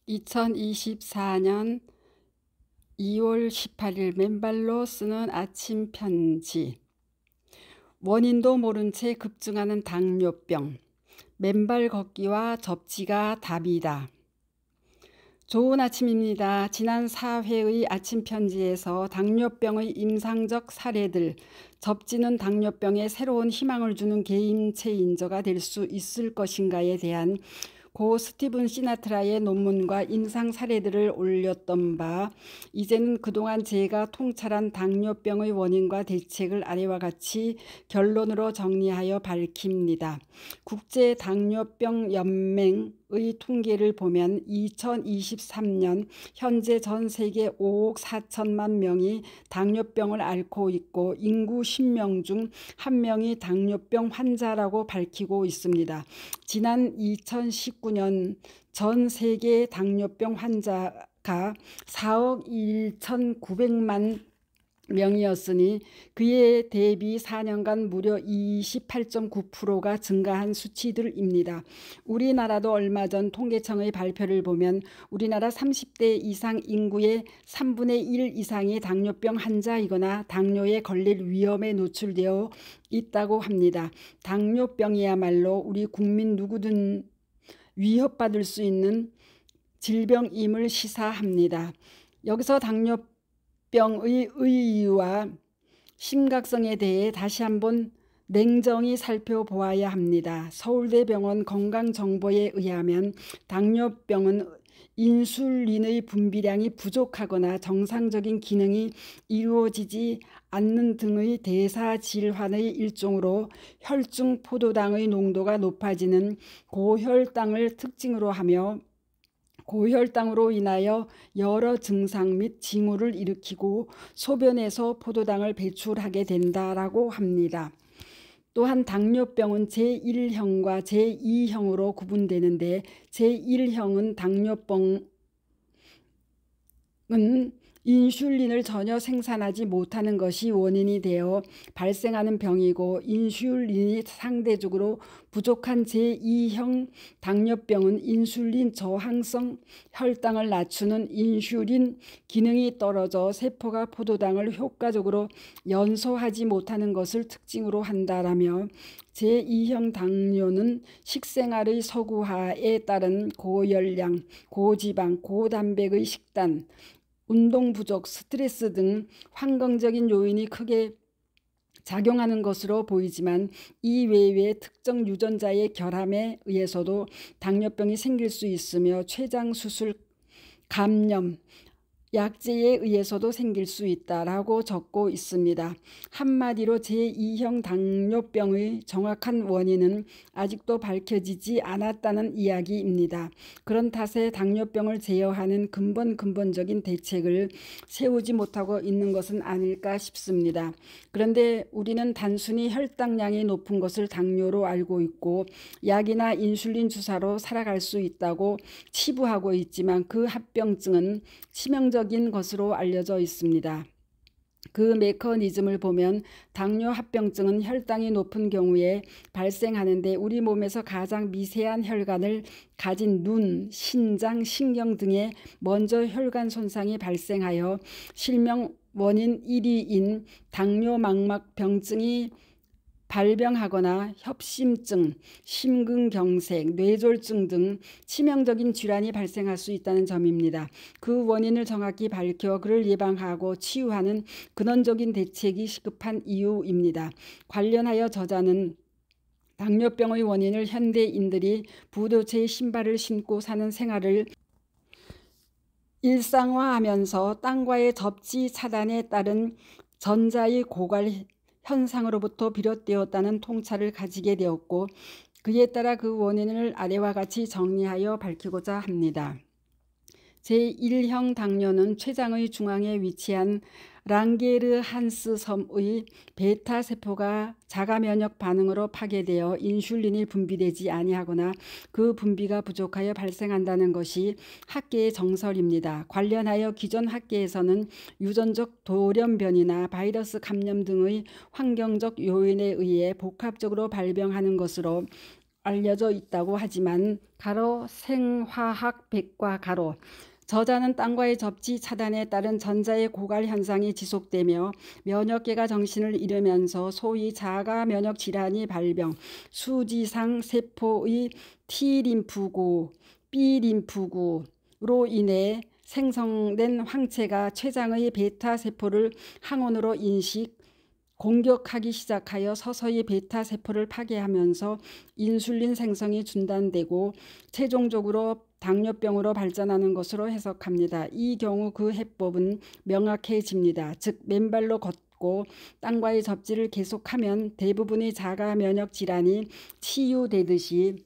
2024년 2월 18일 맨발로 쓰는 아침 편지. 원인도 모른 채 급증하는 당뇨병. 맨발 걷기와 접지가 답이다. 좋은 아침입니다. 지난 4회의 아침 편지에서 당뇨병의 임상적 사례들, 접지는 당뇨병에 새로운 희망을 주는 게임 체인저가 될 수 있을 것인가에 대한 고 스티븐 시나트라의 논문과 임상 사례들을 올렸던 바, 이제는 그동안 제가 통찰한 당뇨병의 원인과 대책을 아래와 같이 결론으로 정리하여 밝힙니다. 국제당뇨병연맹의 통계를 보면 2023년 현재 전 세계 5억 4천만 명이 당뇨병을 앓고 있고 인구 10명 중 1명이 당뇨병 환자라고 밝히고 있습니다. 지난 2019년 전 세계 당뇨병 환자가 4억 1,900만 명이었으니 그에 대비 4년간 무려 28.9%가 증가한 수치들입니다. 우리나라도 얼마 전 통계청의 발표를 보면 우리나라 30대 이상 인구의 3분의 1 이상이 당뇨병 환자이거나 당뇨에 걸릴 위험에 노출되어 있다고 합니다. 당뇨병이야말로 우리 국민 누구든 위협받을 수 있는 질병임을 시사합니다. 여기서 당뇨병의 의의와 심각성에 대해 다시 한번 냉정히 살펴보아야 합니다. 서울대병원 건강정보에 의하면 당뇨병은 인슐린의 분비량이 부족하거나 정상적인 기능이 이루어지지 않는 등의 대사질환의 일종으로 혈중 포도당의 농도가 높아지는 고혈당을 특징으로 하며 고혈당으로 인하여 여러 증상 및 징후를 일으키고 소변에서 포도당을 배출하게 된다라고 합니다. 또한 당뇨병은 제1형과 제2형으로 구분되는데 제1형은 당뇨병은 인슐린을 전혀 생산하지 못하는 것이 원인이 되어 발생하는 병이고 인슐린이 상대적으로 부족한 제2형 당뇨병은 인슐린 저항성 혈당을 낮추는 인슐린 기능이 떨어져 세포가 포도당을 효과적으로 연소하지 못하는 것을 특징으로 한다라며 제2형 당뇨는 식생활의 서구화에 따른 고열량, 고지방, 고단백의 식단, 운동 부족, 스트레스 등 환경적인 요인이 크게 작용하는 것으로 보이지만 이 외에 특정 유전자의 결함에 의해서도 당뇨병이 생길 수 있으며 췌장 수술, 감염, 약제에 의해서도 생길 수 있다라고 적고 있습니다. 한마디로 제2형 당뇨병의 정확한 원인은 아직도 밝혀지지 않았다는 이야기입니다. 그런 탓에 당뇨병을 제어하는 근본적인 대책을 세우지 못하고 있는 것은 아닐까 싶습니다. 그런데 우리는 단순히 혈당량이 높은 것을 당뇨로 알고 있고 약이나 인슐린 주사로 살아갈 수 있다고 치부하고 있지만 그 합병증은 치명적인 것으로 알려져 있습니다. 그 메커니즘을 보면 당뇨 합병증은 혈당이 높은 경우에 발생하는데 우리 몸에서 가장 미세한 혈관을 가진 눈, 신장, 신경 등에 먼저 혈관 손상이 발생하여 실명 원인 1위인 당뇨망막병증이 발병하거나 협심증, 심근경색, 뇌졸중 등 치명적인 질환이 발생할 수 있다는 점입니다. 그 원인을 정확히 밝혀 그를 예방하고 치유하는 근원적인 대책이 시급한 이유입니다. 관련하여 저자는 당뇨병의 원인을 현대인들이 부도채 신발을 신고 사는 생활을 일상화하면서 땅과의 접지 차단에 따른 전자의 고갈 현상으로부터 비롯되었다는 통찰을 가지게 되었고 그에 따라 그 원인을 아래와 같이 정리하여 밝히고자 합니다. 제1형 당뇨는 췌장의 중앙에 위치한 랑게르한스 섬의 베타 세포가 자가 면역 반응으로 파괴되어 인슐린이 분비되지 아니하거나 그 분비가 부족하여 발생한다는 것이 학계의 정설입니다. 관련하여 기존 학계에서는 유전적 돌연변이나 바이러스 감염 등의 환경적 요인에 의해 복합적으로 발병하는 것으로 알려져 있다고 하지만 가로 생화학 백과 가로 저자는 땅과의 접지 차단에 따른 전자의 고갈 현상이 지속되며 면역계가 정신을 잃으면서 소위 자가 면역 질환이 발병, 수지상 세포의 T림프구, B림프구로 인해 생성된 황체가 췌장의 베타 세포를 항원으로 인식, 공격하기 시작하여 서서히 베타 세포를 파괴하면서 인슐린 생성이 중단되고 최종적으로 당뇨병으로 발전하는 것으로 해석합니다. 이 경우 그 해법은 명확해집니다. 즉 맨발로 걷고 땅과의 접지를 계속하면 대부분의 자가 면역 질환이 치유되듯이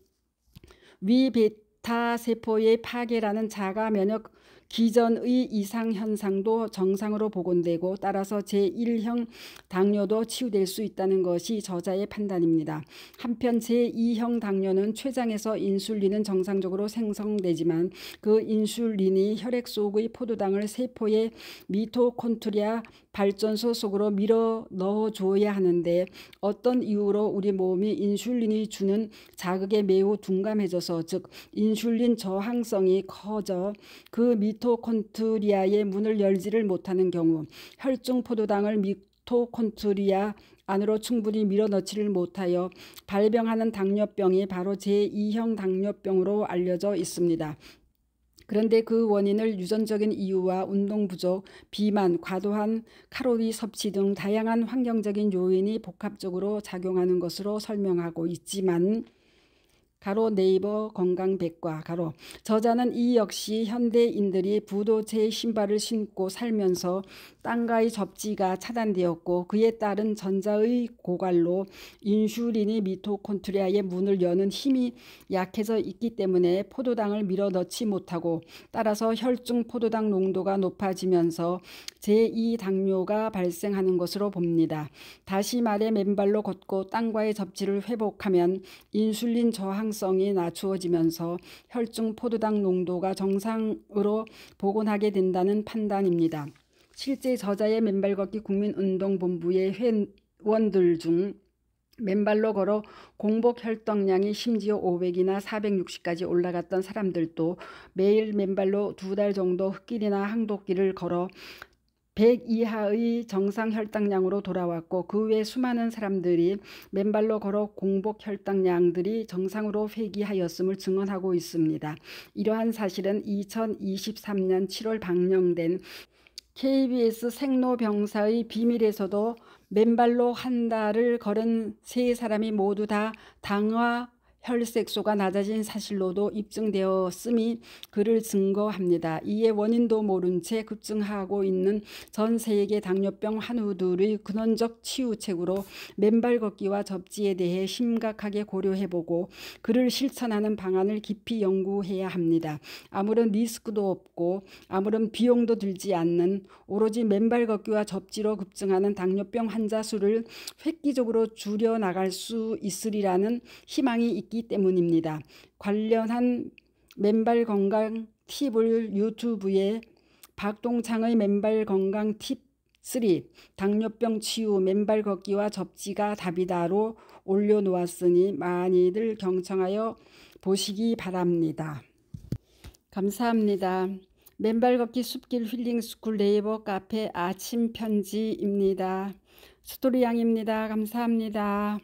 위 베타 세포의 파괴라는 자가 면역 기전의 이상 현상도 정상으로 복원되고 따라서 제1형 당뇨도 치유될 수 있다는 것이 저자의 판단입니다. 한편 제2형 당뇨는 췌장에서 인슐린은 정상적으로 생성되지만 그 인슐린이 혈액 속의 포도당을 세포의 미토콘드리아 발전소 속으로 밀어 넣어줘야 하는데 어떤 이유로 우리 몸이 인슐린이 주는 자극에 매우 둔감해져서 즉 인슐린 저항성이 커져 그 미토콘드리아의 문을 열지를 못하는 경우 혈중 포도당을 미토콘드리아 안으로 충분히 밀어넣지를 못하여 발병하는 당뇨병이 바로 제2형 당뇨병으로 알려져 있습니다. 그런데 그 원인을 유전적인 이유와 운동 부족, 비만, 과도한 칼로리 섭취 등 다양한 환경적인 요인이 복합적으로 작용하는 것으로 설명하고 있지만 가로 네이버 건강백과 가로 저자는 이 역시 현대인들이 부도체 신발을 신고 살면서 땅과의 접지가 차단되었고 그에 따른 전자의 고갈로 인슐린이 미토콘드리아의 문을 여는 힘이 약해져 있기 때문에 포도당을 밀어넣지 못하고 따라서 혈중 포도당 농도가 높아지면서 제2당뇨가 발생하는 것으로 봅니다. 다시 말해 맨발로 걷고 땅과의 접지를 회복하면 인슐린 저항성이 낮추어지면서 혈중 포도당 농도가 정상으로 복원하게 된다는 판단입니다. 실제 저자의 맨발걷기 국민운동본부의 회원들 중 맨발로 걸어 공복 혈당량이 심지어 500이나 460까지 올라갔던 사람들도 매일 맨발로 2달 정도 흙길이나 항독길을 걸어 100 이하의 정상 혈당량으로 돌아왔고 그 외 수많은 사람들이 맨발로 걸어 공복 혈당량들이 정상으로 회귀하였음을 증언하고 있습니다. 이러한 사실은 2023년 7월 방영된 KBS 생로병사의 비밀에서도 맨발로 한 달을 걸은 3사람이 모두 다 당화 혈색소가 낮아진 사실로도 입증되었음이 그를 증거합니다. 이에 원인도 모른 채 급증하고 있는 전 세계 당뇨병 환우들의 근원적 치유책으로 맨발 걷기와 접지에 대해 심각하게 고려해보고 그를 실천하는 방안을 깊이 연구해야 합니다. 아무런 리스크도 없고 아무런 비용도 들지 않는 오로지 맨발 걷기와 접지로 급증하는 당뇨병 환자 수를 획기적으로 줄여나갈 수 있으리라는 희망이 있기 때문입니다. 관련한 맨발 건강 팁을 유튜브에 박동창의 맨발 건강 팁 3 당뇨병 치유 맨발 걷기와 접지가 답이다로 올려놓았으니 많이들 경청하여 보시기 바랍니다. 감사합니다. 맨발 걷기 숲길 힐링 스쿨 네이버 카페 아침 편지입니다. 스토리양입니다. 감사합니다.